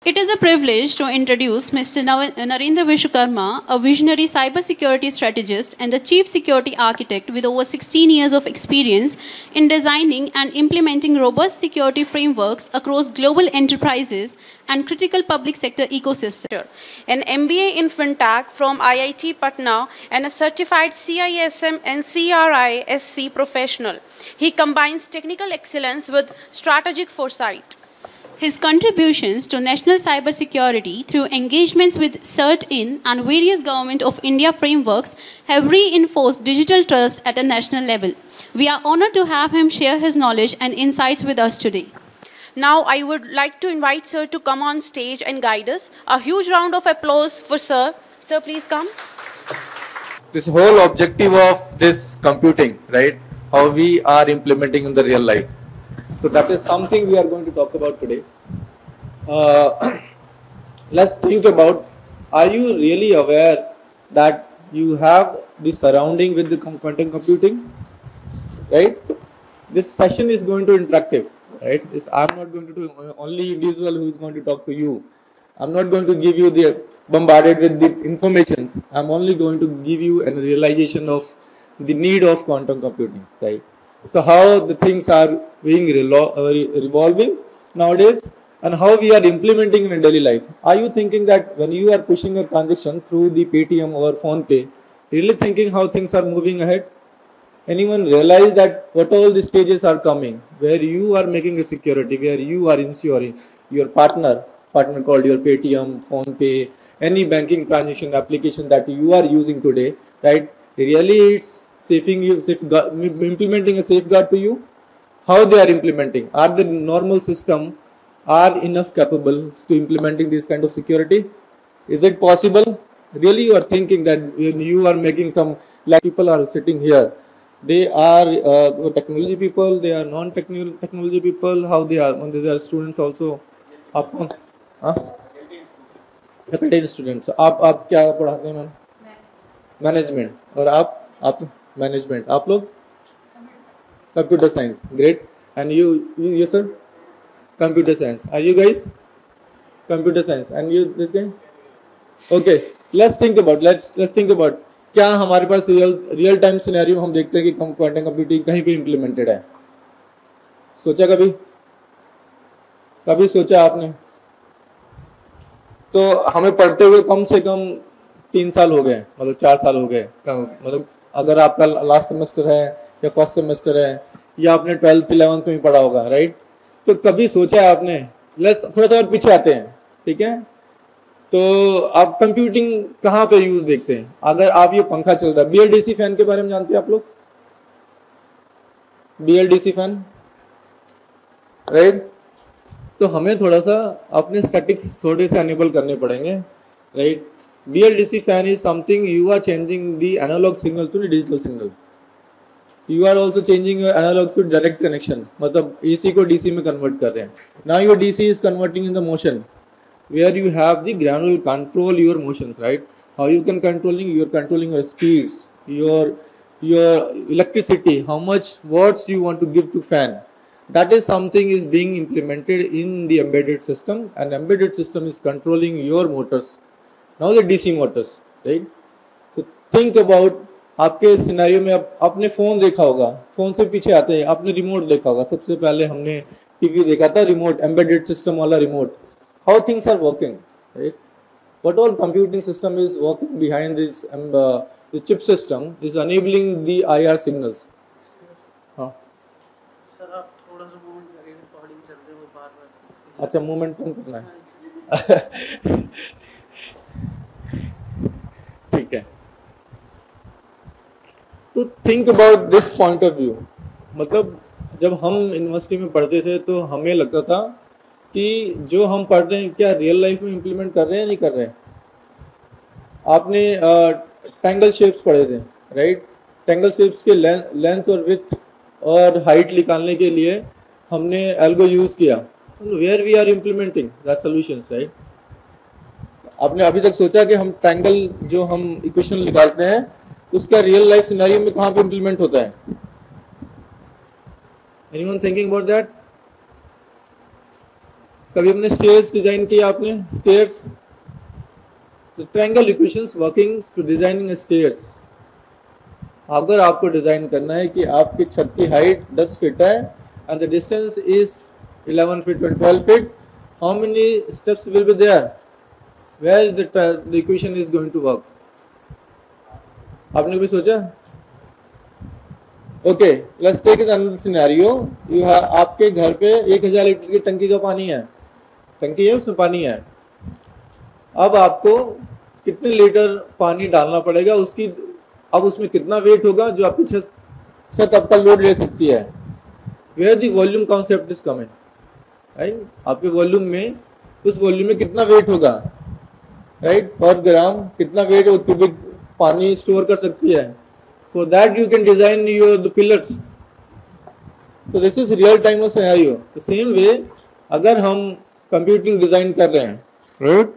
It is a privilege to introduce Mr. Narendra Vishwakarma, a visionary cybersecurity strategist and the chief security architect with over 16 years of experience in designing and implementing robust security frameworks across global enterprises and critical public sector ecosystems. An MBA in FinTech from IIT Patna and a certified CISM and CRISC professional. He combines technical excellence with strategic foresight. His contributions to national cybersecurity through engagements with CERT-In and various Government of India frameworks have reinforced digital trust at a national level. We are honored to have him share his knowledge and insights with us today. Now I would like to invite Sir to come on stage and guide us. A huge round of applause for Sir. Sir, please come. This whole objective of this computing, right? How we are implementing in the real life. So that is something we are going to talk about today. Let's think about, are you really aware that you have the surrounding with the quantum computing, right? This session is going to interactive, right? I'm not going to do only individual who is going to talk to you. I'm not going to give you the bombarded with the informations. I'm only going to give you a realization of the need of quantum computing, right? So how the things are being revolving nowadays and how we are implementing in daily life. Are you thinking that when you are pushing a transaction through the Paytm or PhonePe, really thinking how things are moving ahead? Anyone realize that what all the stages are coming, where you are making a security, where you are ensuring your partner called your Paytm, PhonePe, any banking transaction application that you are using today, right? Really it's implementing a safeguard to you. How they are implementing? Are the normal system are enough capable to implementing this kind of security? Is it possible? Really you are thinking that when you are making some, like people are sitting here, they are technology people, they are non-technology people, how they are, when they are students also. Faculty students. आप क्या पढ़ाते हैं ma'am? Management. और आप management. आप लोग computer science. Great. And you sir? Computer science. Are you guys? Computer science. And you this guy? Okay. Let's think about क्या हमारे पास रियल टाइम सिनेरियो हम देखते हैं कि क्वांटम कंप्यूटिंग कहीं पे इम्प्लीमेंटेड है. सोचा कभी सोचा आपने? तो हमें पढ़ते हुए कम से कम 3 साल हो गए, मतलब 4 साल हो गए. मतलब अगर आपका लास्ट सेमेस्टर है या फर्स्ट सेमेस्टर है या आपने 12th 11th में पढ़ा होगा, राइट? तो कभी सोचा है आपने? थोड़ा सा और पीछे आते हैं, ठीक है? तो आप कंप्यूटिंग कहाँ पे यूज देखते हैं? अगर आप ये पंखा चल रहा है, BLDC फैन के बारे में जानते हैं आप लोग? BLDC fan, right? तो हमें थोड़ा सा अपने स्टैटिक्स थोड़े से अनेबल करने पड़ेंगे, right? BLDC fan is something you are changing the analog signal to the digital signal. You are also changing your analog to direct connection. मतलब AC को DC में convert कर रहे हैं. Now your DC is converting in the motion, where you have the granular control your motions, right? How you can controlling your speeds, your electricity, how much watts you want to give to fan. That is something is being implemented in the embedded system, and embedded system is controlling your motors. Now the DC motors, right? So think about आपके scenario में आपने phone देखा होगा, phone से पीछे आते हैं आपने रिमोट देखा होगा. सबसे पहले हमने टीवी देखा था रिमोट, एम्बेडेड सिस्टम वाला remote. How things are working, right? What all computing system is working behind this the chip system is enabling the IR signals. हाँ सर, आप थोड़ा सा मूवमेंट करिए, रिकॉर्डिंग चल रही है वो बार-बार. अच्छा, मूवमेंट कम करना है. ठीक है. तो think about this point of view. मतलब जब हम यूनिवर्सिटी में पढ़ते थे तो हमें लगता था कि जो हम पढ़ रहे हैं क्या रियल लाइफ में इम्प्लीमेंट कर रहे हैं नहीं कर रहे हैं. आपने ट्रायंगल शेप्स पढ़े थे, राइट? ट्रायंगल शेप्स के लेंथ और विड्थ और हाइट निकालने के लिए हमने एल्गो यूज़ किया. Where we are implementing that solutions, right? आपने अभी तक सोचा कि हम ट्रायंगल जो हम इक्वेशन निकालते हैं उसका रियल लाइफ सिनेरियो में कहाँ पे इम्प्लीमेंट होता है? Anyone thinking about that? कभी हमने स्टेयर्स डिजाइन किया, आपने stairs, triangle equations working to designing stairs. अगर आपको डिजाइन करना है कि आपकी छत की हाइट 10 फीट है and the distance is 11 feet और 12 feet, how many steps will be there, where the equation is going to work? आपने भी सोचा? Okay, let's take another scenario. आपके घर पे 1000 लीटर की टंकी का पानी है, टंकी है उसमें पानी है। अब आपको कितने लीटर पानी डालना पड़ेगा, उसकी अब उसमें कितना वेट होगा जो आपकी छत आपका लोड ले सकती है, where the volume concept is coming, right? आपके वॉल्यूम में, उस वॉल्यूम में कितना वेट होगा, राइट? पर ग्राम कितना वेट वो क्यूबिक पानी स्टोर कर सकती है। For that you can design your the pillars. तो this is real time scenario. The same way अगर हम कंप्यूटिंग डिजाइन कर रहे हैं, राइट,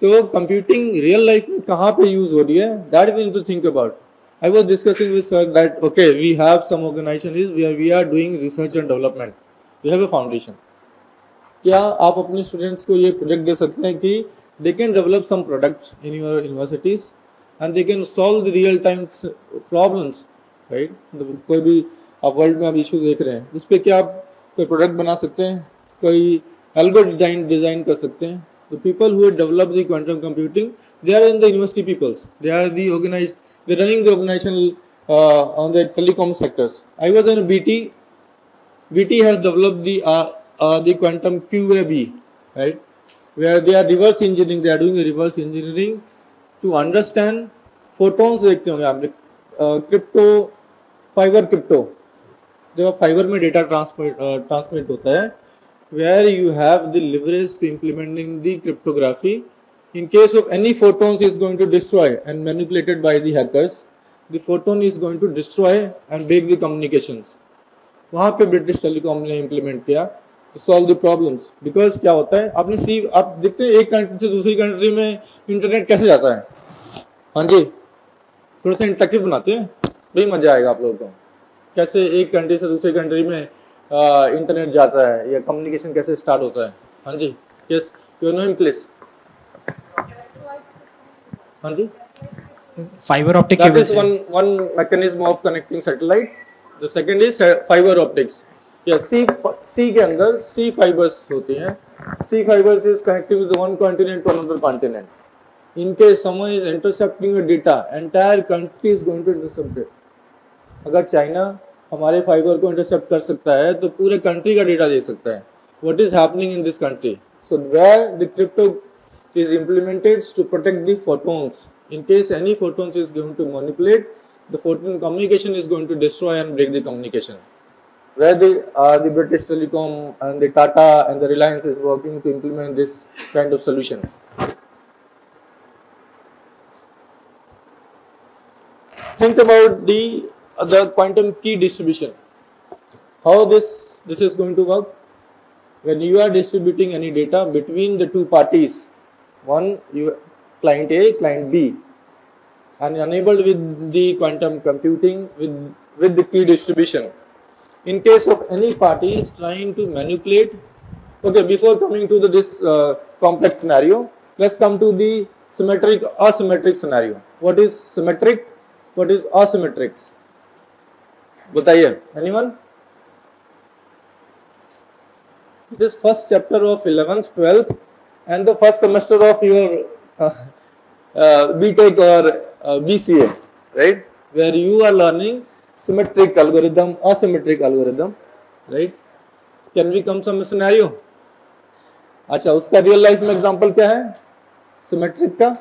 तो कंप्यूटिंग रियल लाइफ में कहाँ पे यूज हो रही है, that we need to think about. I was discussing with sir that okay we have some organization is where we are doing research and development, we have a foundation. क्या आप अपने students को ये project दे सकते हैं कि they can develop some products in your universities and they can solve the real time problems, right? कोई भी आप वर्ल्ड में आप इशू देख रहे हैं, उस पर क्या आप कोई प्रोडक्ट बना सकते हैं, कोई एल्गोरिथम डिजाइन कर सकते हैं। The people who have developed the quantum computing, they are in the university peoples. They are the organized. They are running the organization on the telecom sectors. I was in BT. BT has developed the quantum QAB, right? Where they are reverse engineering. They are doing a reverse engineering to understand photons. देखते होंगे आपने crypto, fibre crypto, जब fibre में data transmit होता है, where you have the leverage to implementing the cryptography. In case of any photons is going to destroy and manipulated by the hackers, the photon is going to destroy and break the communications. वहाँ पे British telecom ने implement किया to solve the problems. Because क्या होता है, आपने आप देखते हैं एक कंट्री से दूसरी कंट्री में इंटरनेट कैसे जाता है? हाँ जी, थोड़ा सा इंटरेक्टिव बनाते हैं, बड़ी मजा आएगा आप लोगों को। कैसे एक कंट्री से दूसरी कंट्री में इंटरनेट जाता है या कम्युनिकेशन कैसे स्टार्ट होता है? हाँ जी, yes, you know him please. हाँ जी, fibre optic that is one mechanism of connecting satellite. The second is fibre optics. या सी के अंदर सी फाइबर्स होती हैं। Sea fibres is connecting with one continent to another continent. In case someone is intercepting your data, entire country is going to intercept it. अगर China हमारे fibre को intercept कर सकता है तो पूरे कंट्री का डेटा दे सकता है, what is happening in this country. So where the crypto is implemented to protect the photons. In case any photons is going to manipulate, the photon communication is going to destroy and break the communication. Where the British Telecom and the Tata and the Reliance is working to implement this kind of solutions. Think about the quantum key distribution. How this is going to work? When you are distributing any data between the two parties, one client A, client B, and enabled with the quantum computing with the key distribution. In case of any party is trying to manipulate, okay, before coming to this complex scenario, let's come to the symmetric asymmetric scenario. What is symmetric? What is asymmetric? बताइए, anyone? This is first chapter of 11th, 12th. And the first semester of your BTech or BCA, right? Where you are learning symmetric algorithm, asymmetric algorithm, right? Can we come some scenario? अच्छा, उसका real life में example क्या है symmetric का?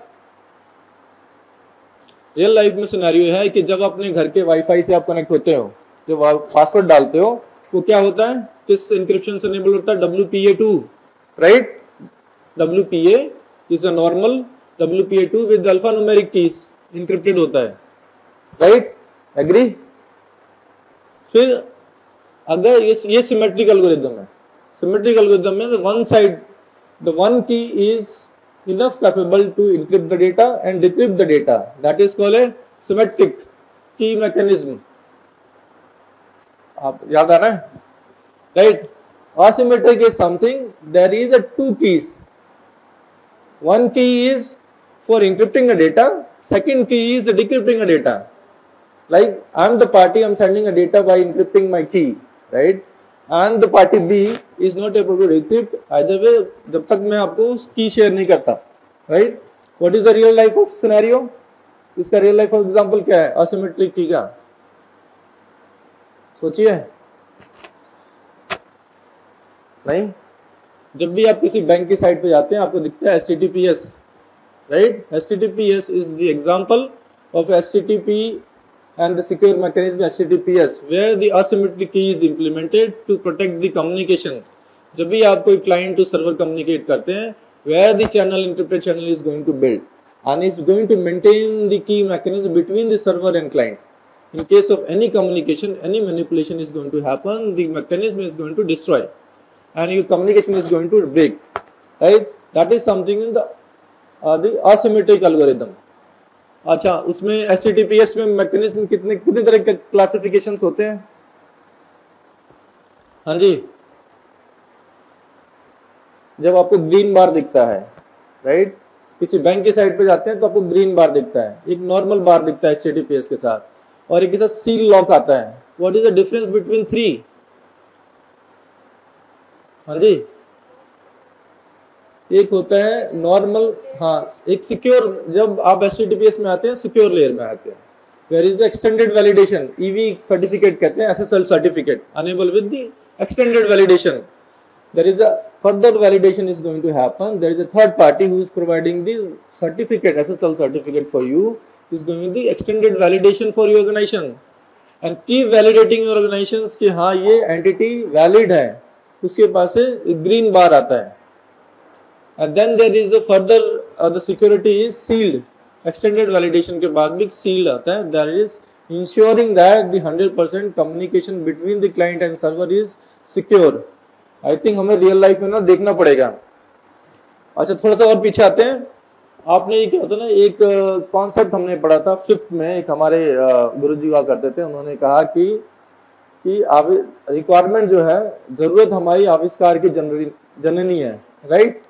Real life में scenario है कि जब अपने घर के वाईफाई से आप कनेक्ट होते हो, जब आप पासवर्ड डालते हो, वो क्या होता है, किस इंक्रिप्शन से इनेबल होता है? WPA2, right? WPA is a normal WPA2 with alphanumeric keys encrypted होता है, right? Agree? फिर अगर ये सिमेट्रिक एल्गोरिथम है, सिमेट्रिक एल्गोरिथम में one side, the one key is enough capable to encrypt the data and decrypt the data. That is called a symmetric key mechanism. आप याद आ रहा है, right? Asymmetric is something, there is a two keys. One key is for encrypting a data, second key is decrypting a data. Like I am the party, I am sending a data by encrypting my key, right? And the party B is not able to decrypt. Either way, जब तक मैं आपको key share नहीं करता, right? What is the real life of scenario? इसका real life of example क्या है? Asymmetric key का सोचिए। नहीं, जब भी आप किसी बैंक की साइट पे जाते हैं आपको दिखता है HTTPS, right? HTTPS is the example of HTTP and the secure mechanism HTTPS where the asymmetric key is implemented to protect the communication. जब भी आप कोई client to server communicate करते हैं, where the channel encrypted channel is going to build and is going to maintain the key mechanism between the server and client. In case of any communication, any manipulation is going to happen, the mechanism is going to destroy and your communication is going to break, right? That is something in the asymmetric algorithm. अच्छा, उसमें HTTPS में mechanism कितने तरह के classifications होते हैं? हाँ जी, जब आपको ग्रीन बार दिखता है, राइट? किसी बैंक की साइट पे जाते हैं तो आपको ग्रीन बार दिखता है, एक नॉर्मल बार दिखता है HTTPS के साथ, और एक के साथ सील लॉक आता है. What is the difference between three? हाँ जी, एक होता है नॉर्मल, हाँ, एक सिक्योर. जब आप HTTPS में आते हैं, सिक्योर लेयर में आते हैं, where is the extended validation, EV certificate कहते हैं, SSL certificate, enable with the extended validation. There is a further validation is going to happen. There is a third party who is providing the certificate, SSL certificate for you, is going the extended validation for your organization and keep validating your organizations कि हाँ ये entity valid है, उसके पास से green bar आता है. And then there is a further the security is sealed. Extended validation के बाद भी sealed आता है. That is ensuring that the 100% communication between the client and server is secure. I think हमें रियल लाइफ में ना देखना पड़ेगा. अच्छा, थोड़ा सा और पीछे आते हैं. आपने ये क्या होता है ना, एक कॉन्सेप्ट हमने पढ़ा था 5th में, एक हमारे गुरुजी हुआ करते थे, उन्होंने कहा कि रिक्वायरमेंट जो है, जरूरत हमारी आविष्कार की जननी है, राइट?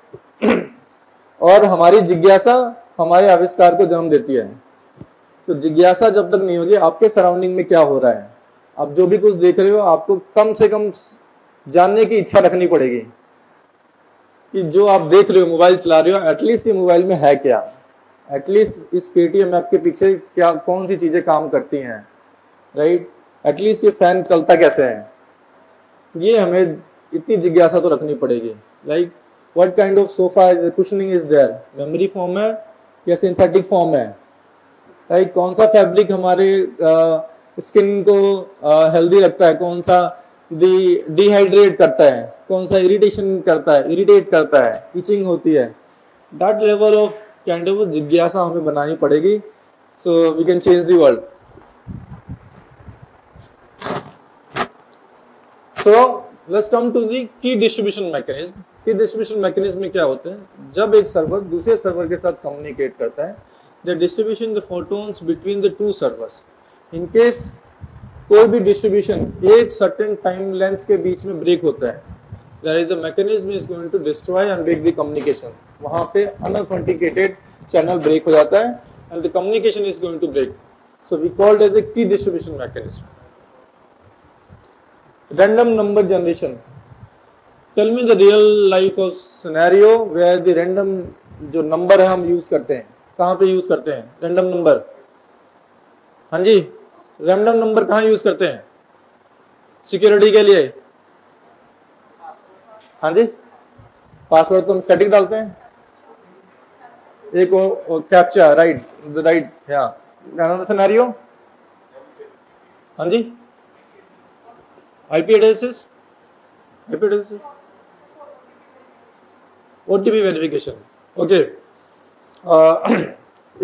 और हमारी जिज्ञासा हमारे आविष्कार को जन्म देती है. तो जिज्ञासा जब तक नहीं होगी, आपके सराउंडिंग में क्या हो रहा है, आप जो भी कुछ देख रहे हो, आपको कम से कम जानने की इच्छा रखनी पड़ेगी कि जो आप देख रहे हो, मोबाइल चला रहे हो, एटलीस्ट ये मोबाइल में है क्या, एटलीस्ट इस पेटीएम ऐप के पीछे क्या कौन सी चीजें काम करती हैं, राइट? एटलीस्ट ये फैन चलता कैसे है, ये हमें इतनी जिज्ञासा तो रखनी पड़ेगी. Like what kind of sofa cushioning is there, memory foam है या सिंथेटिक फॉर्म है, राइट? कौन सा फैब्रिक हमारे स्किन को हेल्दी रखता है, कौन सा डिहाइड्रेट करता है, कौन सा इरिटेशन करता है, इरिटेट करता है, इचिंग होती है. That level of kind of जिज्ञासा हमें बनानी पड़ेगी, so we can change the world. So let's come to the key distribution mechanism. Key distribution mechanism में क्या होता है, जब एक सर्वर दूसरे सर्वर के साथ कम्युनिकेट करता है, the distribution the photons between the two servers. In case कोई भी डिस्ट्रीब्यूशन एक सर्टेन टाइम लेंथ के बीच में ब्रेक होता है, there is the mechanism is going to destroy and break the communication. वहां पे अनऑथेंटिकेटेड चैनल ब्रेक हो जाता है and the communication is going to break. So we called as the key distribution mechanism. Random number generation. Tell me the real life of scenario where the random जो number है हम use करते हैं, कहाँ पे यूज करते हैं random number? हाँ जी, रैंडम नंबर कहाँ यूज करते हैं? सिक्योरिटी के लिए. हाँ जी, पासवर्ड तो हम स्टैटिक डालते हैं. एक कैप्चा, राइट, राइट, या अनदर सिनेरियो. हाँ जी, IP addresses, OTP verification. Okay,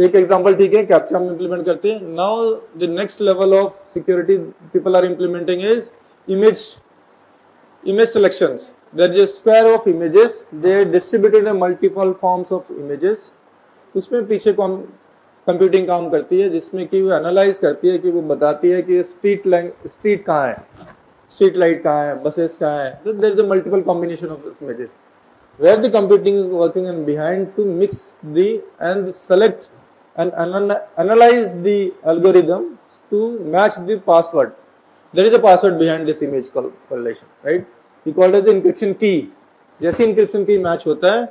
एक एग्जांपल ठीक है, कैप्चा हम इंप्लीमेंट करते हैं. Now the next level of security people are implementing is image selections. There is a square of images, they distributed in multiple forms of images. उसमें पीछे computing काम करती है, जिसमें कि वो एनालाइज करती है, कि वो बताती है कि स्ट्रीट कहाँ है, स्ट्रीट लाइट कहाँ है, बसेस कहाँ है, तो there is a multiple combination of images where the computing is working and behind to mix the and select and analyze the algorithm to match the password. There is a password behind this image correlation, right? We call it as the encryption key. जैसे encryption key match होता है,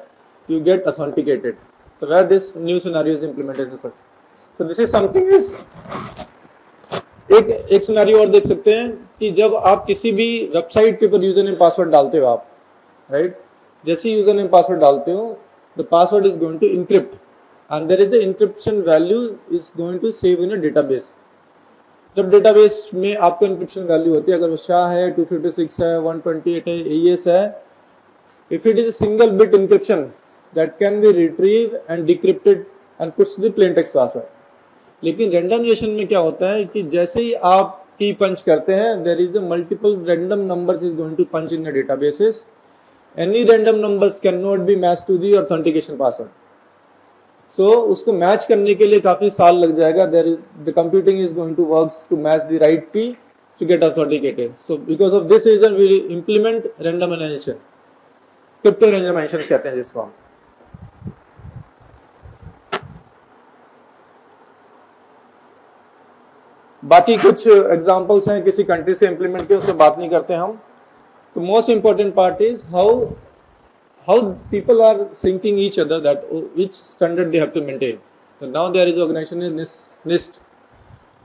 you get authenticated. So where this new scenario is implemented first. So this is something is एक scenario और देख सकते हैं कि जब आप किसी भी वेबसाइट के ऊपर यूजर नेम पासवर्ड डालते हो आप, राइट, जैसे यूजर नेम पासवर्ड डालते हो, the password is going to encrypt and there is the encryption value is going to save in a database. जब डेटाबेस में आपको इनक्रिप्शन वैल्यू होती है, अगर वो शाह है, 256 है, 128 है, एईएस है, if it is a single bit encryption that can be retrieve and decrypted and puts the plain text password. लेकिन रेंडमाइजेशन में क्या होता है कि जैसे ही आप की पंच करते हैं, there is a multiple random numbers is going to punch in the databases. Any random numbers can not be match to the authentication password. So उसको मैच करने के लिए काफी साल लग जाएगा. There is the computing is going to works to match the right key to get authenticated. So because of this reason we implement randomization, crypto randomization कहते हैं जिसको हम. बाकी कुछ एग्जांपल्स हैं किसी कंट्री से इंप्लीमेंट किए, उससे बात नहीं करते हम. तो most important part is how people are syncing each other, that which standard they have to maintain. So now there is organization in NIST.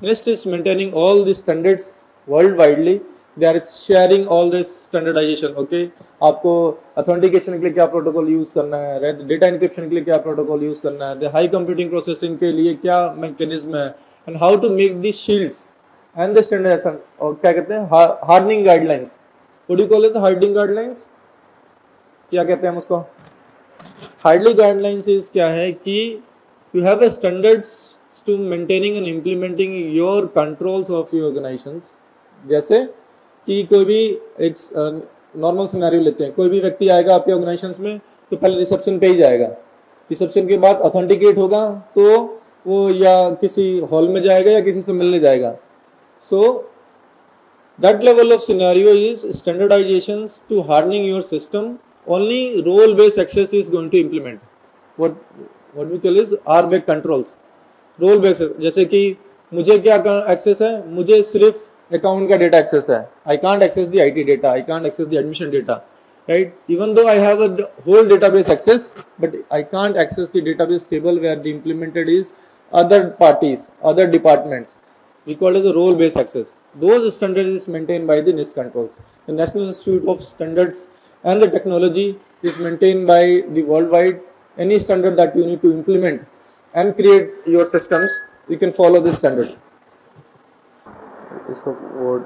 NIST is maintaining all the standards worldwidely. They are sharing all this standardization. Okay, आपको authentication के लिए क्या protocol use करना है, data encryption के लिए क्या protocol use करना है, हाई कंप्यूटिंग प्रोसेसिंग के लिए क्या मैकेनिज्म है, and how to make the shields and the standardization, और क्या कहते हैं hardening guidelines. What do you call it? Hardening guidelines क्या कहते हैं हम उसको? Hardening guidelines is क्या है कि you have a standards to maintaining and implementing your controls of your organizations. जैसे कि कोई भी एक नॉर्मल सिनेरियो लेते हैं, कोई भी व्यक्ति आएगा आपके ऑर्गेनाइजेशंस में तो पहले रिसेप्शन पे ही जाएगा. रिसेप्शन के बाद ऑथेंटिकेट होगा तो वो या किसी हॉल में जाएगा या किसी से मिलने जाएगा. So that level of scenario is standardizations to hardening your system. Only role based access is going to implement what we call is R based controls. Role based, जैसे कि मुझे क्या एक्सेस है, मुझे सिर्फ अकाउंट का डेटा एक्सेस है. I can't access the IT data, I can't access the admission data, right? Even though I have a whole database access, but I can't access the database table where the implemented is other parties, other departments. We call it the role-based access. Those standards is maintained by the NIST controls. The National Institute of Standards and the Technology is maintained by the worldwide. Any standard that you need to implement and create your systems, you can follow the standards. इसको word.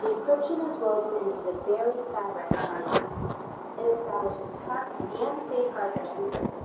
The encryption is woven into the very fabric of our lives. It establishes trust and safeguards our secrets.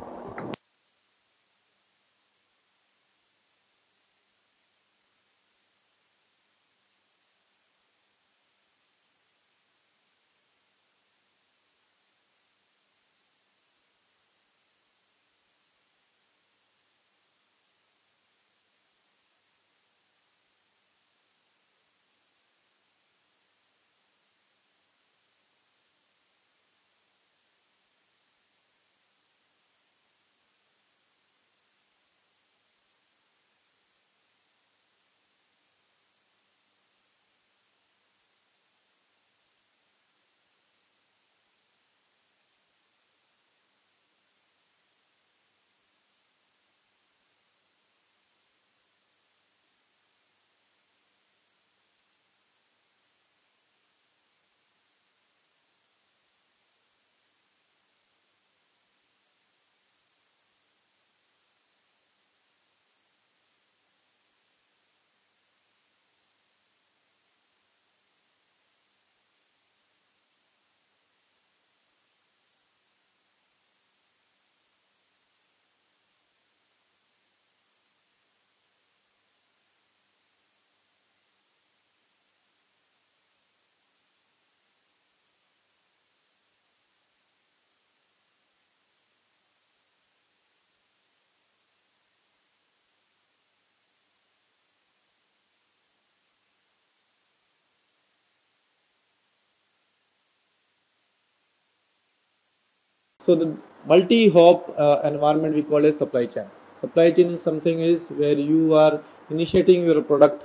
So the multi-hop environment we call as supply chain. Supply chain is something is where you are initiating your product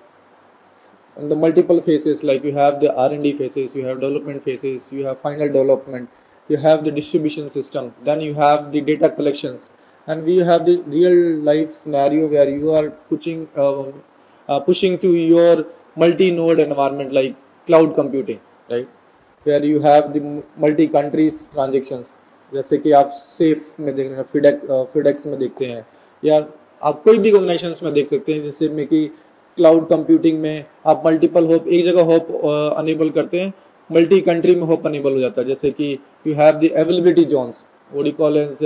in the multiple phases, like you have the R&D phases, you have development phases, you have final development, you have the distribution system, then you have the data collections, and we have the real life scenario where you are pushing to your multi-node environment like cloud computing, right? Where you have the multi countries transactions, जैसे कि आप safe में देख रहे हैं, फिडेक्स में देखते हैं, या आप कोई भी ऑर्गेनाइजेशंस में देख सकते हैं, जैसे में कि क्लाउड कंप्यूटिंग में आप मल्टीपल होप, एक जगह होप अनेबल करते हैं, मल्टी कंट्री में होप अनेबल हो जाता है, जैसे कि you have the availability zones, what you call as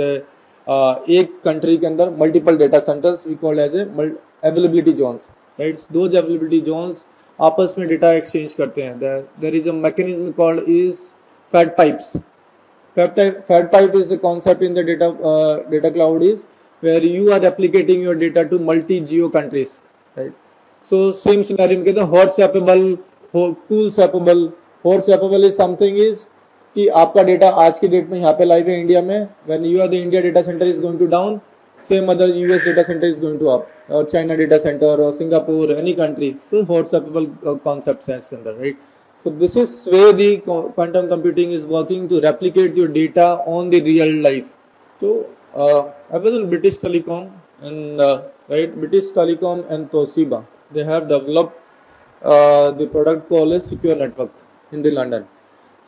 एक कंट्री के अंदर multiple data centers we call as a availability zones, right? दो अवेलेबिलिटी जोन्स आपस में डेटा एक्सचेंज करते हैं. There is a mechanism called is fat pipes. Fat pipe is the concept in the data cloud is where you are replicating your data to multi geo countries, right? So same scenario में कहते हैं hot swappable, cool swappable. Hot swappable is something is कि आपका data आज की date में यहाँ पे लाइव है इंडिया में, when you are the India data center is going to down, same other US data center is going to up, और China data center और Singapore any country, तो hot swappable concepts हैं इसके अंदर, right? So this is where the quantum computing is working to replicate your data on the real life. So I was in British Telecom and right, British Telecom and Toshiba, they have developed the product called as Secure Network in the London.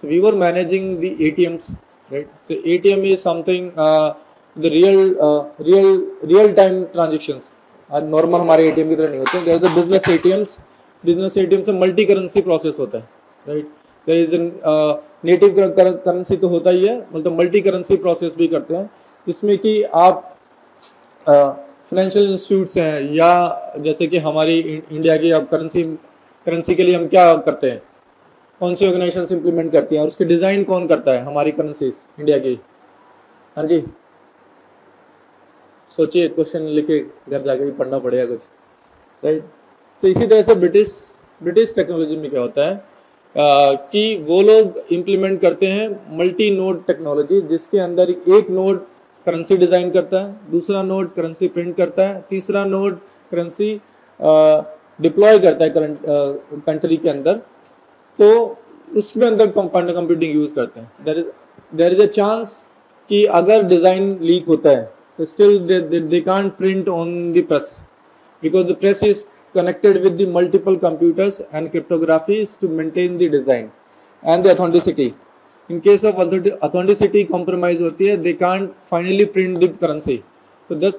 So we were managing the ATMs, right? So ATM is something the real time transactions. आज normal हमारे ATM की तरह नहीं होते. There is the business ATMs. Business ATM से multi currency process होता है, right? There is native currency तो होता ही है, मतलब मल्टी करेंसी प्रोसेस भी करते हैं, जिसमें कि आप फाइनेंशियल इंस्टीट्यूट्स हैं, या जैसे कि हमारी इंडिया की अब करेंसी के लिए हम क्या करते हैं, कौन सी ऑर्गेनाइजेशन इंप्लीमेंट करती हैं और उसके डिज़ाइन कौन करता है, हमारी करेंसीज इंडिया की. हाँ जी, सोचिए, क्वेश्चन लिखे घर जाके भी पढ़ना पड़ेगा कुछ, राइट? तो इसी तरह से ब्रिटिश टेक्नोलॉजी में क्या होता है कि वो लोग इम्प्लीमेंट करते हैं मल्टी नोड टेक्नोलॉजी, जिसके अंदर एक नोड करेंसी डिज़ाइन करता है, दूसरा नोड करेंसी प्रिंट करता है, तीसरा नोड करेंसी डिप्लॉय करता है कंट्री के अंदर, तो उसमें अंदर क्वांटम कंप्यूटिंग यूज़ करते हैं. देयर इज अ चांस कि अगर डिज़ाइन लीक होता है तो still they can't print on the press, because the press is connected with the multiple computers and cryptographies to maintain the design and the authenticity. In case of authenticity compromise होती है, they can't finally print the currency. So thus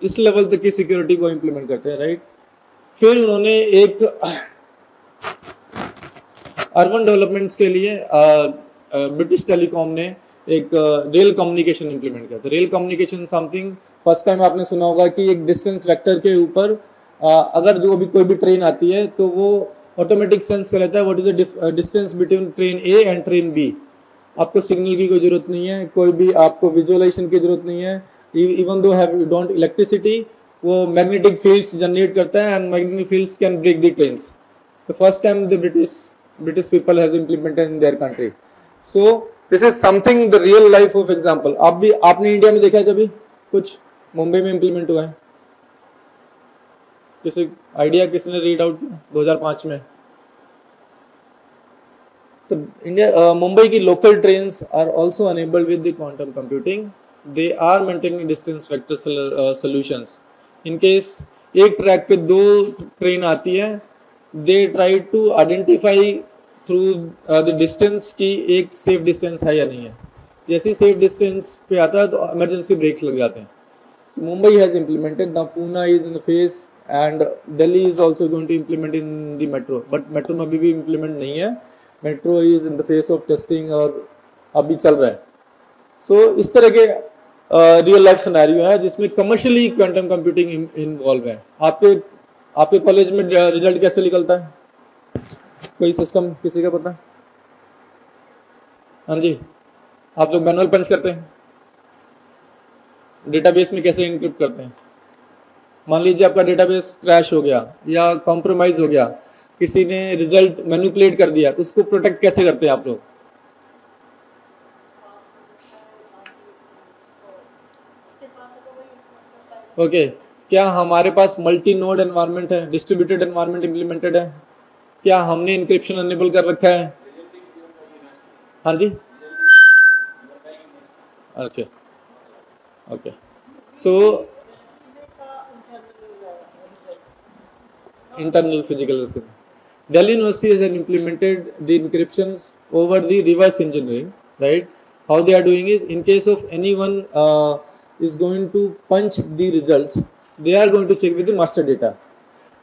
इस level तक की security को implement करते हैं, right? फिर उन्होंने एक अर्बन डेवलपमेंट्स के लिए ब्रिटिश टेलीकॉम ने एक रेल कम्युनिकेशन इम्प्लीमेंट किया था. Rail communication something first time आपने सुना होगा कि एक डिस्टेंस वेक्टर के ऊपर अगर जो भी कोई भी ट्रेन आती है तो वो ऑटोमेटिक सेंस कर लेता है what is the distance between train A and train B. आपको सिग्नल की कोई जरूरत नहीं है, कोई भी आपको विजुअलाइजेशन की जरूरत नहीं है. Even though have you don't electricity, वो मैग्नेटिक फील्ड्स जनरेट करता है and magnetic fields can break the trains. The first time the British people has implemented in their country. So this is something the real life of example. आपने India में देखा है कभी कुछ मुंबई में implement हुआ है? जैसे आइडिया किसने रीड आउट किया 2005 में? तो इंडिया मुंबई की local trains are also enabled with the quantum computing. They are maintaining distance vector solutions. In case एक ट्रैक पे दो ट्रेन आती है, they try to identify through the distance की एक सेफ डिस्टेंस है या नहीं है. जैसे सेफ डिस्टेंस पे आता है तो इमरजेंसी ब्रेक्स लग जाते हैं. Mumbai has implemented, the Poona is in the face and Delhi is also going to implement in the metro, but metro में अभी भी implement नहीं है. metro is in the phase of testing और अभी चल रहा है. so इस तरह के रियल लाइफ सिनेरियो है जिसमें कमर्शियली क्वांटम कंप्यूटिंग इन्वॉल्व है. आपके कॉलेज में रिजल्ट कैसे निकलता है? कोई सिस्टम किसी का पता है? हाँ जी, आप लोग मैनुअल पंच करते हैं, डेटाबेस में कैसे इनक्रिप्ट करते हैं? मान लीजिए आपका डेटाबेस क्रैश हो गया या कॉम्प्रोमाइज हो गया, किसी ने रिजल्ट मैनिपुलेट कर दिया, तो उसको प्रोटेक्ट कैसे करते हैं आप लोग? ओके क्या हमारे पास मल्टी नोड एनवायरनमेंट है, डिस्ट्रीब्यूटेड एनवायरनमेंट इम्प्लीमेंटेड है, क्या हमने इंक्रिप्शन अनेबल कर रखा है? हाँ जी, अच्छा okay so internal physical system. Delhi University has implemented the encryptions over the reverse engineering, right? How they are doing is, in case of anyone is going to punch the results, they are going to check with the master data,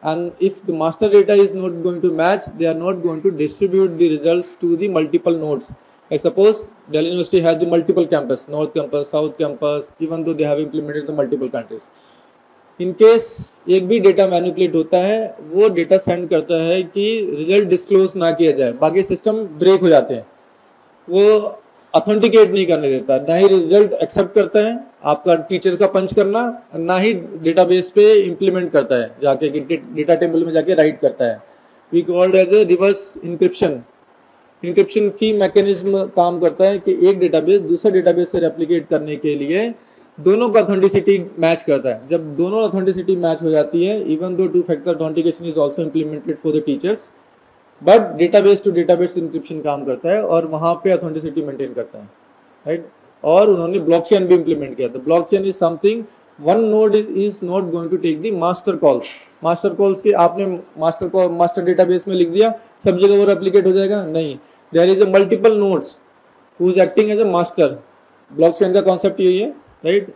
and if the master data is not going to match, they are not going to distribute the results to the multiple nodes. Like suppose Delhi University has the multiple campus, north campus, south campus, even though they have implemented the multiple countries. In case एक भी data manipulate होता है, वो data send करता है कि result disclose ना किया जाए, बाकी सिस्टम ब्रेक हो जाते हैं, वो ऑथेंटिकेट नहीं करने देता, ना ही रिजल्ट एक्सेप्ट करता है आपका टीचर का पंच करना, ना ही डेटाबेस पे इम्प्लीमेंट करता है जाके कि डेटा टेबल में जाके राइट करता है. We called as a reverse encryption. Encryption की मैकेनिज्म काम करता है कि एक डेटाबेस दूसरे डेटाबेस से रेप्लिकेट करने के लिए दोनों का ऑथेंटिसिटी मैच करता है. जब दोनों ऑथेंटिसिटी मैच हो जाती है, even though two factor authentication is also implemented for the teachers, but database to database encryption काम करता है और वहां पे ऑथेंटिसिटी मेंटेन करता है, राइट. और उन्होंने ब्लॉकचेन भी इम्प्लीमेंट किया था. Blockchain is something, one node is not going to take the master calls. Master calls की आपने मास्टर डेटाबेस में लिख दिया, सब जगह वो रेप्लिकेट हो जाएगा? नहीं. There is a multiple nodes who is acting as a master. Blockchain का कॉन्सेप्ट यही है, राइट.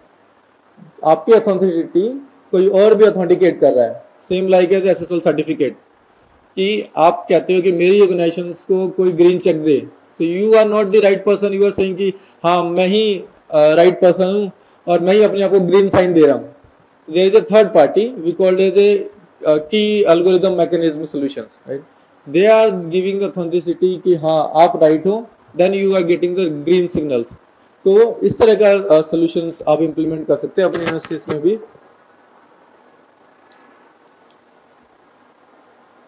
आपकी ऑथेंटिसिटी कोई और भी ऑथेंटिकेट कर रहा है, same like as SSL certificate, कि आप कहते हो कि मेरी ऑर्गेनाइजेशन को कोई ग्रीन चेक दे, so you are not the right person. You are saying कि हाँ मैं ही राइट पर्सन हूँ और मैं ही अपने आप को ग्रीन साइन दे रहा हूँ. There is a third party, we called as a key algorithm mechanism solutions, right. They are giving authenticity कि हाँ आप राइट हो, then you are getting the green signals. तो इस तरह का सॉल्यूशंस आप इंप्लीमेंट कर सकते हैं अपनी यूनिवर्सिटीज में भी.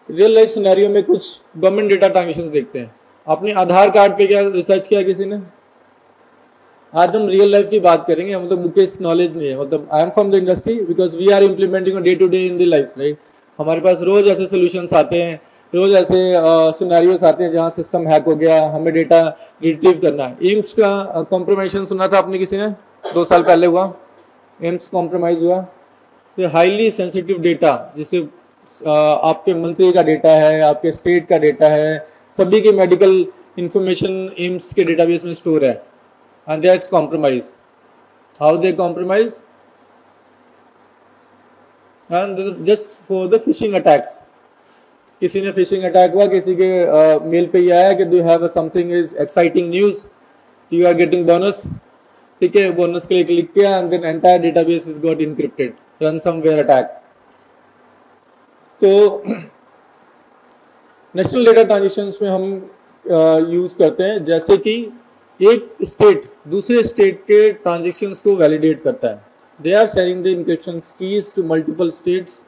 रियल लाइफ सिनेरियो में कुछ गवर्नमेंट डेटा ट्रांजेक्शंस देखते हैं. आपने आधार कार्ड पे क्या रिसर्च किया किसी ने? आज हम रियल लाइफ की बात करेंगे, मतलब बुकेस नॉलेज नहीं है. मतलब I am from the industry because we are implementing day to day in the life, right. हमारे पास रोज ऐसे सोल्यूशंस आते हैं, रोज ऐसे सिनेरियोस आते हैं जहाँ सिस्टम हैक हो गया, हमें डेटा रिट्रीव करना है. एम्स का कॉम्प्रोमाइजेशन सुना था आपने किसी ने? 2 साल पहले हुआ, एम्स कॉम्प्रोमाइज हुआ. तो हाईली सेंसिटिव डेटा, जैसे आपके मंत्री का डेटा है, आपके स्टेट का डेटा है, सभी की मेडिकल इंफॉर्मेशन एम्स के डेटाबेस में स्टोर है, and that's compromise. How they compromise? And just for the phishing attacks. किसी ने फिशिंग अटैक हुआ, किसी के मेल पे ही आया कि do have something is exciting news, you are getting bonus, ठीक है. बोनस के लिए क्लिक किया and then entire database is got encrypted, ransomware attack. तो नेशनल डेटा ट्रांजिशंस में हम यूज करते हैं, जैसे कि एक स्टेट दूसरे स्टेट के ट्रांजेक्शन्स को वैलिडेट करता है. They are sharing the encryption keys to multiple states.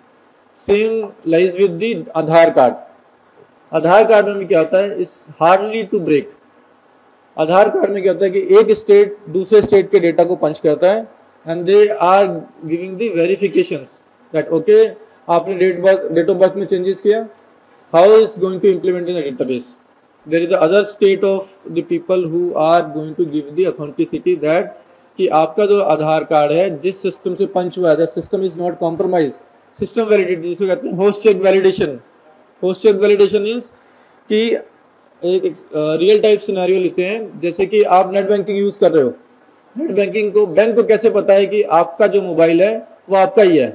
Same lies with the Aadhaar card. Aadhaar card में क्या होता है? It's hardly to break. Aadhaar card में क्या होता है कि एक स्टेट दूसरे स्टेट के डेटा को पंच करता है and they are giving the verifications that okay आपने डेट ऑफ बर्थ में चेंजेस किया, how is going to implement in the database. There is the other state of the people who are going to give the authenticity that कि आपका जो आधार card है जिस system से punch हुआ है, that system is not compromise. System validity जिसे कहते हैं host check validation. Host check validation is कि एक रियल टाइप सिनेरियो लेते हैं, जैसे कि आप नेट बैंकिंग यूज कर रहे हो. नेट बैंकिंग को बैंक को कैसे पता है कि आपका जो मोबाइल है वो आपका ही है?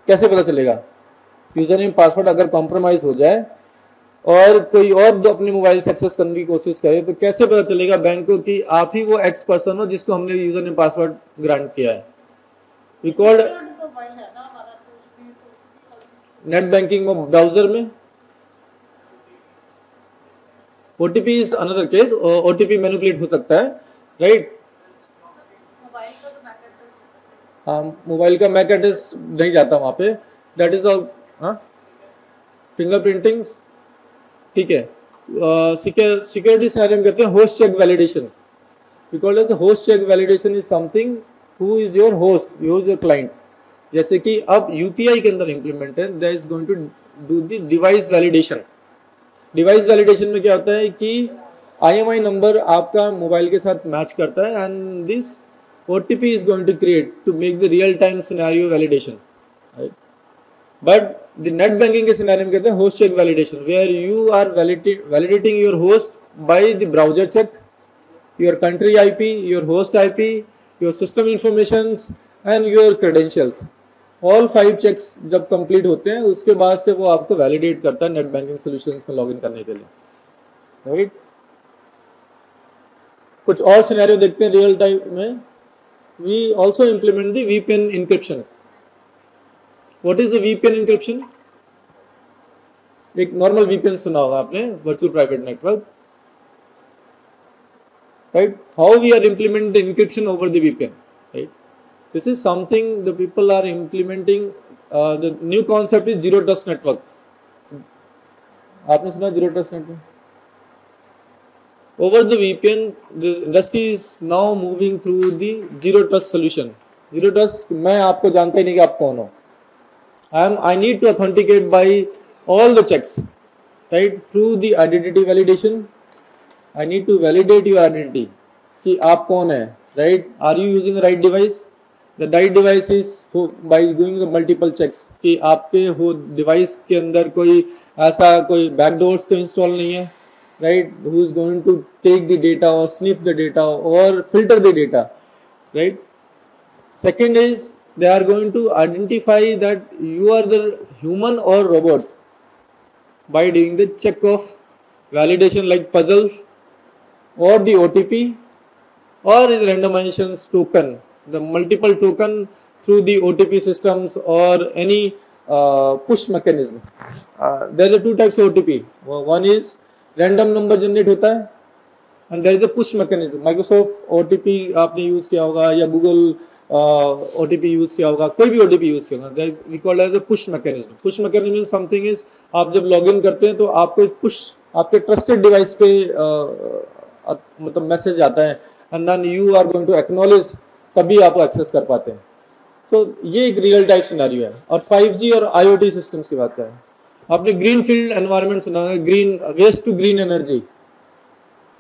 कैसे पता चलेगा? यूजर नेम पासवर्ड अगर कॉम्प्रोमाइज हो जाए और कोई और जो अपने मोबाइल से एक्सेस करने की कोशिश करे तो कैसे पता चलेगा बैंक को कि आप ही वो एक्स पर्सन हो जिसको हमने यूजर नेम पासवर्ड ग्रांट किया है? रिकॉर्ड नेट बैंकिंग में ब्राउजर में OTP is another case. OTP manipulate हो सकता है, राइट. हाँ, मोबाइल का मैक एड्रेस नहीं जाता वहां पे, दैट इज फिंगरप्रिंटिंग, ठीक है. सिक्योरिटी सिनेरियो में कहते हैं host check validation. Because host check validation is something who is your host, who is your client. जैसे कि अब यूपीआई के अंदर इम्प्लीमेंट है, that is going to do the device validation. Device validation में क्या होता है कि IMI नंबर आपका मोबाइल के साथ मैच करता है and this OTP is going to create to make the real time scenario validation, right? But the net banking के scenario में कहते हैं host check validation, where you are validating your host by the browser check, your country IP, your host IP, your system informations and your credentials. All 5 checks जब complete होते हैं उसके बाद से वो आपको validate करता है net banking solutions में login करने के लिए, right? कुछ और scenario देखते हैं real time में। We also implement the VPN encryption. What is the VPN encryption? एक normal VPN सुना होगा आपने, virtual private network, right? How we are implementing the encryption over the VPN, right? This is something the people are implementing. The new concept is zero trust network. आपने सुना zero trust network? Over the VPN, the industry is now moving through the zero trust solution. Zero trust, मैं आपको जानता ही नहीं कि आप कौन हो. I need to authenticate by all the checks, right? Through the identity validation, I need to validate your identity कि आप कौन है, right? Are you using the right device? The right device is by doing the multiple checks कि आपके हो device के अंदर कोई ऐसा कोई backdoors तो install नहीं है, right? Who is going to take the data or sniff the data or filter the data, right? Second is they are going to identify that you are the human or robot by doing the check of validation like puzzles or the OTP or the randomization token, the multiple token through the OTP systems or any push mechanism. There are two types of OTP. One is random number generate होता है and there is a push mechanism. Microsoft OTP आपने use किया होगा या Google OTP use किया होगा, कोई भी OTP यूज किया होगा, we call as a push mechanism. Push mechanism something is आप जब लॉगिन करते हैं तो आपको एक पुश आपके ट्रस्टेड डिवाइस पे मतलब मैसेज आता है and then you are going to acknowledge, तभी आप एक्सेस कर पाते हैं। सो ये एक रियल टाइप सिनेरियो है। और 5G और IoT सिस्टम्स की बात करें, आपने ग्रीन फील्ड एनवायरनमेंट सुना है, green waste to green energy.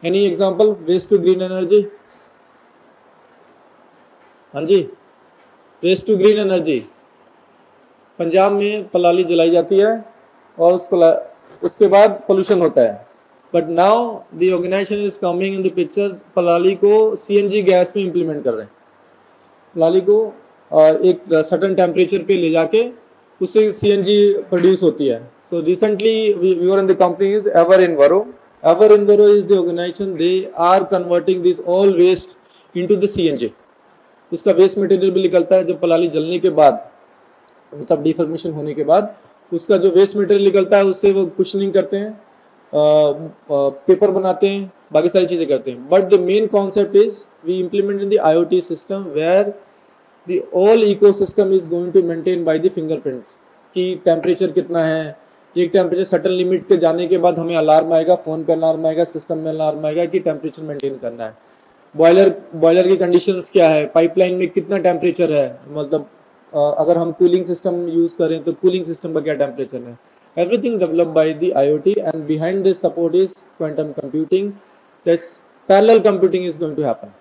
Any example waste to green energy? हाँ जी, waste to green energy. Punjab में पलाली जलाई जाती है और उसके बाद पोल्यूशन होता है, but now the organization is coming in the picture, पलाली को CNG गैस में इंप्लीमेंट कर रहे हैं। पलाली को एक सर्टेन टेम्परेचर पे ले जाके उससे CNG प्रोड्यूस होती है। So recently we were in the company is Everenviro. Everenviro is the organization, they are converting this all waste into the CNG. उसका वेस्ट मटेरियल भी निकलता है जब पलाली जलने के बाद, मतलब डिफॉर्मेशन होने के बाद उसका जो वेस्ट मटेरियल निकलता है उससे वो कुशनिंग करते हैं, पेपर बनाते हैं, बाकी सारी चीज़ें करते हैं। But the main concept is we implement in the IoT system where the all ecosystem is going to maintain by the fingerprints कि टेम्परेचर कितना है। एक टेम्परेचर सर्टन लिमिट के जाने के बाद हमें अलार्म आएगा, फ़ोन पे अलार्म आएगा, सिस्टम में अलार्म आएगा कि टेम्परेचर मेंटेन करना है। बॉयलर की कंडीशंस क्या है, पाइपलाइन में कितना टेम्परेचर है, मतलब अगर हम कूलिंग सिस्टम यूज़ करें तो कूलिंग सिस्टम का क्या टेम्परेचर है। Everything developed by the IoT and behind this support is quantum computing. This parallel computing is going to happen.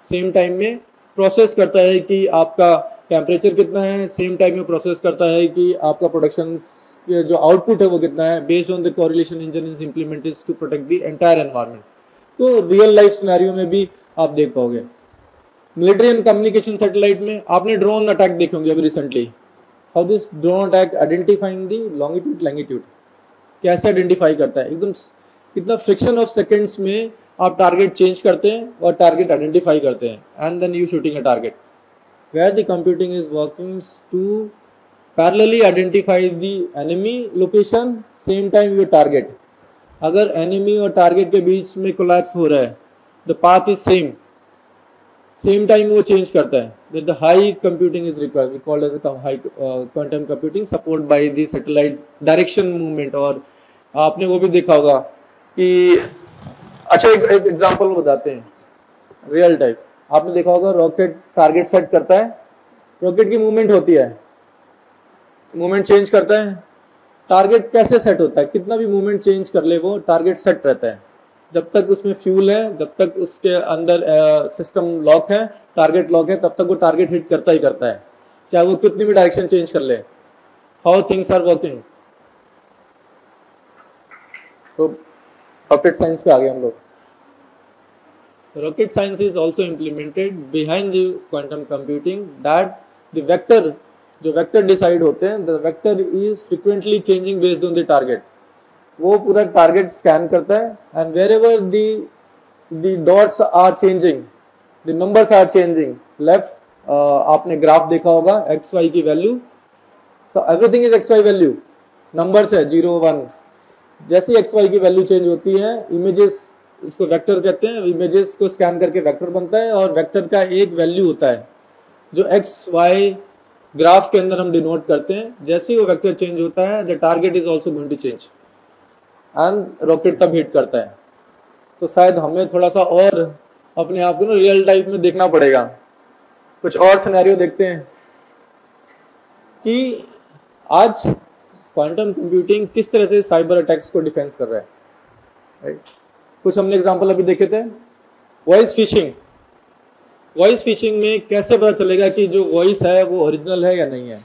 Same time में प्रोसेस करता है कि आपका टेम्परेचर कितना है, सेम टाइम में प्रोसेस करता है कि आपका प्रोडक्शन जो आउटपुट है वो कितना है, based on the correlation engine is implemented to protect the entire environment. तो रियल लाइफ सिनेरियो में भी आप देख पाओगे। मिलिट्री एंड कम्युनिकेशन सैटेलाइट में आपने ड्रोन अटैक देखे होंगे अभी recently. How this drone attack identifying the longitude longitude, कैसे आइडेंटिफाई करता है, एकदम कितना फ्रिक्शन ऑफ सेकेंड्स में आप टारगेट चेंज करते हैं और टारगेट आइडेंटिफाई करते हैं and then you shooting a target where the computing is working to parallelly identify the enemy location, same time your target. अगर enemy और target के बीच में collapse हो रहा है, the path is same time वो change करता है, that the high computing is required, we call as a high quantum computing support by the satellite direction movement। और आपने वो भी देखा होगा कि अच्छा एक एग्जांपल बताते हैं रियल टाइप। आपने देखा होगा रॉकेट टारगेट सेट करता है, रॉकेट की मूवमेंट होती है, मूवमेंट चेंज करता है, टारगेट कैसे सेट होता है, कितना भी मूवमेंट चेंज कर ले वो टारगेट सेट रहता है। जब तक उसमें फ्यूल है, जब तक उसके अंदर सिस्टम लॉक है, टारगेट लॉक है, तब तक वो टारगेट हिट करता ही करता है, चाहे वो कितनी भी डायरेक्शन चेंज कर ले। हाउ थिंग्स आर वर्किंग, तो रॉकेट साइंस पे आ गए हम लोग। Rocket science is also implemented behind the quantum computing, that the vector, जो वेक्टर डिसाइड होते हैं, the vector is frequently changing based on the target. वो पूरा टारगेट स्कैन करता है and wherever the dots are changing, the numbers are changing left, आपने graph देखा होगा एक्स वाई की value, so everything is X Y value, numbers है 0 1, जैसे एक्स वाई की वैल्यू चेंज होती है, इमेजेस, इसको वेक्टर कहते हैं, इमेजेस को स्कैन करके वेक्टर बनता है और वेक्टर का एक वैल्यू होता है जो एक्स वाई ग्राफ के अंदर हम डिनोट करते हैं। जैसे ही वो वेक्टर चेंज होता है the target is also going to change and rocket तब हिट करता है। तो शायद हमें थोड़ा सा और अपने आप को ना रियल टाइप में देखना पड़ेगा। कुछ और सिनेरियो देखते हैं कि आज क्वांटम कंप्यूटिंग किस तरह से साइबर अटैक्स को डिफेंस कर रहा है, राइट। कुछ हमने एग्जांपल अभी देखे थे। वॉइस फिशिंग, वॉइस फिशिंग में कैसे पता चलेगा कि जो वॉइस है वो ओरिजिनल है या नहीं है।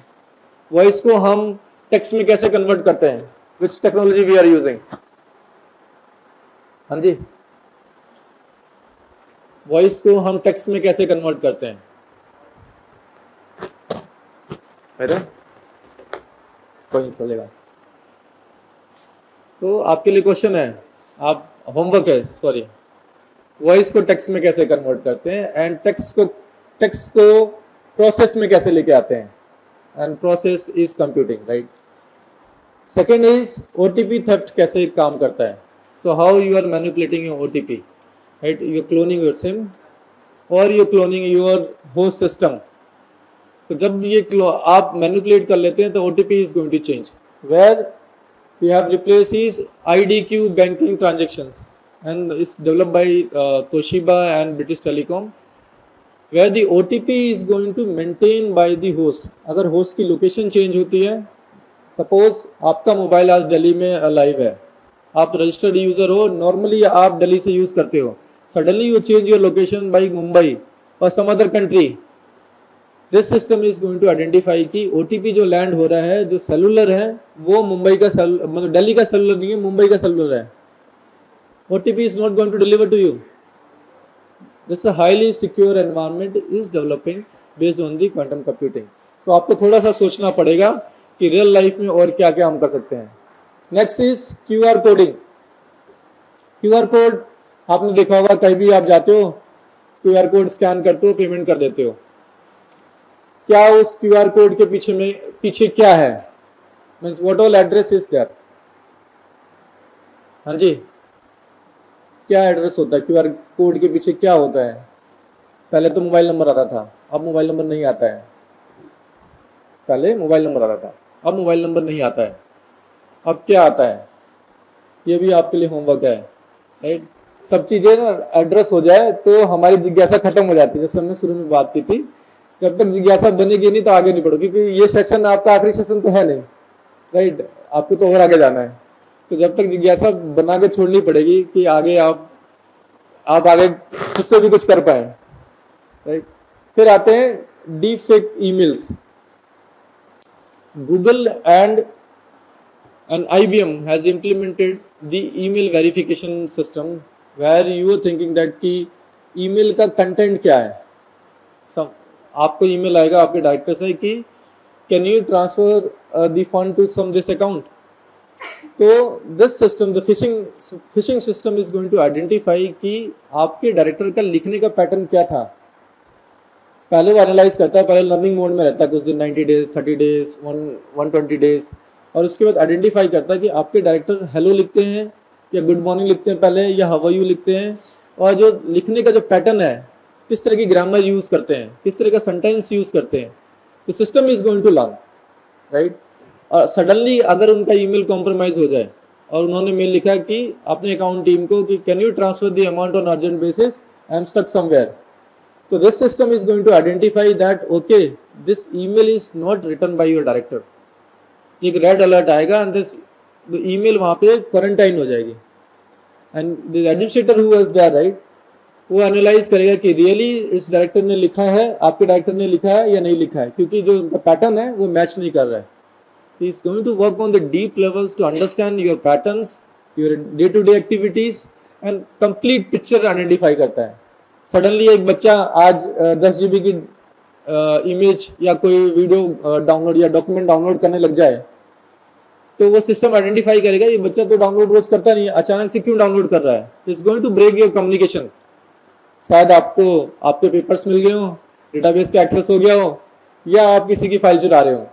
वॉइस को हम टेक्स्ट में कैसे कन्वर्ट करते हैं, which technology we are using. हाँ जी, वॉइस को हम टेक्स्ट में कैसे कन्वर्ट करते हैं। मेरे कोई नहीं चलेगा। तो आपके लिए क्वेश्चन है, आप होमवर्क है, सॉरी, वॉइस को टेक्स्ट में कैसे कन्वर्ट करते हैं एंड टेक्स्ट को प्रोसेस में कैसे लेके आते हैं, and process is computing, right. Second is OTP theft कैसे काम करता है। So how you are manipulating your OTP, right, you are cloning your SIM और you are cloning your host system. तो जब ये आप मैनिपुलेट कर लेते हैं तो OTP is going to change, where we have replaced is IDQ banking transactions and it's developed by Toshiba and British Telecom, where the OTP is going to maintain by the host। अगर host की location change होती है, suppose आपका mobile आज दिल्ली में live है, आप registered user हो, नॉर्मली आप दिल्ली से यूज करते हो, suddenly you change your location by Mumbai और some other country, this system is going to identify कि ओटीपी जो लैंड हो रहा है, जो सेलुलर है, वो मुंबई का मतलब दिल्ली का सेलुलर नहीं है, मुंबई का सेलुलर है। OTP is not going to deliver to you. This highly secure environment is developing based on the quantum computing. तो आपको थोड़ा सा सोचना पड़ेगा कि रियल लाइफ में और क्या क्या हम कर सकते हैं। Next is QR coding. QR code आपने देखा होगा, कहीं भी आप जाते हो क्यूआर कोड स्कैन करते हो, पेमेंट कर देते हो। क्या उस क्यूआर कोड के पीछे क्या है, means what all address is there. हाँ जी, क्या एड्रेस होता है, क्यूआर कोड के पीछे क्या होता है। पहले तो मोबाइल नंबर आता था, अब मोबाइल नंबर नहीं आता है। पहले मोबाइल नंबर आता था, अब मोबाइल नंबर नहीं आता है। अब क्या आता है, ये भी आपके लिए होमवर्क है, राइट। सब चीजें ना एड्रेस हो जाए तो हमारी जिज्ञासा खत्म हो जाती है। जैसे हमने शुरू में बात की थी, जब तक जिज्ञासा बनेगी नहीं तो आगे नहीं बढ़ोगे, क्योंकि ये सेशन आपका आखिरी सेशन तो है नहीं, राइट, आपको तो और आगे जाना है। तो जब तक जिज्ञासा बना के छोड़नी पड़ेगी कि आगे आप आगे खुद से भी कुछ कर पाए, राइट। फिर आते हैं deep fake emails. Google and IBM has implemented the email verification system where you are thinking that कि ईमेल का कंटेंट क्या है। सब आपको ईमेल आएगा आपके डायरेक्टर से कि can you transfer the fund to some this account. तो this system, the phishing system is going to identify कि आपके डायरेक्टर का लिखने का पैटर्न क्या था। पहले वो एनालाइज करता है, पहले लर्निंग मोड में रहता है कुछ दिन, 90 डेज, 30 डेज, 120 डेज, और उसके बाद आइडेंटिफाई करता है कि आपके डायरेक्टर हेलो लिखते हैं या गुड मॉर्निंग लिखते हैं पहले, या हाउ आर यू लिखते हैं, और जो लिखने का जो पैटर्न है, किस तरह की ग्रामर यूज करते हैं, किस तरह का सेंटेंस यूज करते हैं। तो system is going to learn, right. और सडनली अगर उनका ईमेल कॉम्प्रोमाइज हो जाए और उन्होंने मेल लिखा कि अपने अकाउंट टीम को कि can you transfer the amount on urgent basis, I am stuck somewhere. तो this system is going to identify that okay, this email is not written by your director, एक red alert आएगा and this email वहाँ पे quarantine हो जाएगी and the administrator who was there right, वो analyse करेगा कि रियली इस डायरेक्टर ने लिखा है, आपके डायरेक्टर ने लिखा है या नहीं लिखा है, क्योंकि जो उनका पैटर्न है वो मैच नहीं कर रहा है. He is going to work on the deep levels to understand your patterns, your day to day activities and complete picture identify करता है. सडनली एक बच्चा आज 10 GB की इमेज या कोई वीडियो डाउनलोड या डॉक्यूमेंट डाउनलोड करने लग जाए तो वो सिस्टम आइडेंटिफाई करेगा ये बच्चा तो डाउनलोड रोज करता नहीं है, अचानक से क्यों डाउनलोड कर रहा है. It's going to break your communication. शायद आपको आपके पेपर्स मिल गए हो, डेटाबेस का एक्सेस हो गया हो, या आप किसी की फाइल चुरा रहे हो,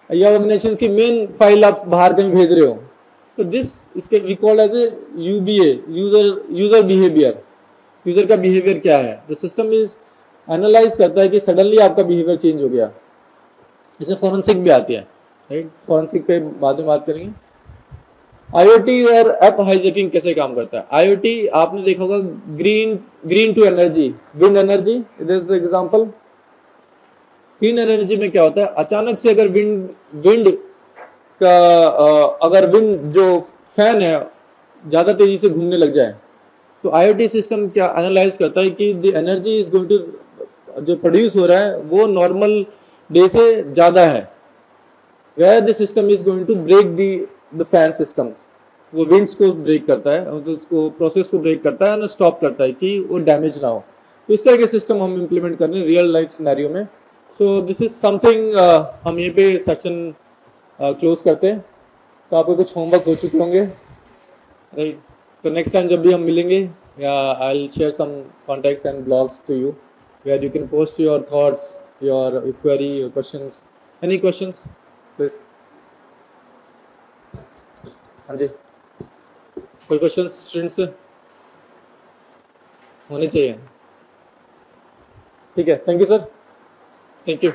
या ऑर्गेनाइजेशन की मेन फाइल आप बाहर कहीं भेज रहे हो. तो दिस इसके we call as a UBA, user behaviour. User का बिहेवियर क्या है, द सिस्टम इज एनालाइज करता है कि सडनली आपका बिहेवियर चेंज हो गया. इसे फॉरेंसिक भी आती है राइट, फॉरेंसिक पे बाद में बात करेंगे. IoT और ऐप हाईजैकिंग कैसे काम करता है. IoT आपने देखा होगा green to energy, wind energy, this example. Green energy में क्या होता है, अचानक से अगर विंड का अगर विंड जो फैन है ज्यादा तेजी से घूमने लग जाए तो IoT सिस्टम क्या एनालाइज करता है कि the energy is going to जो प्रोड्यूस हो रहा है वो नॉर्मल डे से ज्यादा है. Where the system is going to break the fan systems, वो विंड्स को ब्रेक करता है, तो उसको प्रोसेस को ब्रेक करता है और स्टॉप करता है कि वो डैमेज ना हो. तो इस तरह के सिस्टम हम इम्प्लीमेंट कर रहे हैं रियल लाइफ सिनेरियो में. सो दिस इज समथिंग. हम ये पे सेशन क्लोज करते हैं. तो आपको कुछ होमवर्क हो चुके होंगे राइट. तो नेक्स्ट टाइम जब भी हम मिलेंगे या I will share some contacts and blogs to you where you can post your thoughts, your query, your questions. Any questions please. हाँ जी, कोई क्वेश्चंस स्टूडेंट्स होने चाहिए. ठीक है, thank you sir, thank you.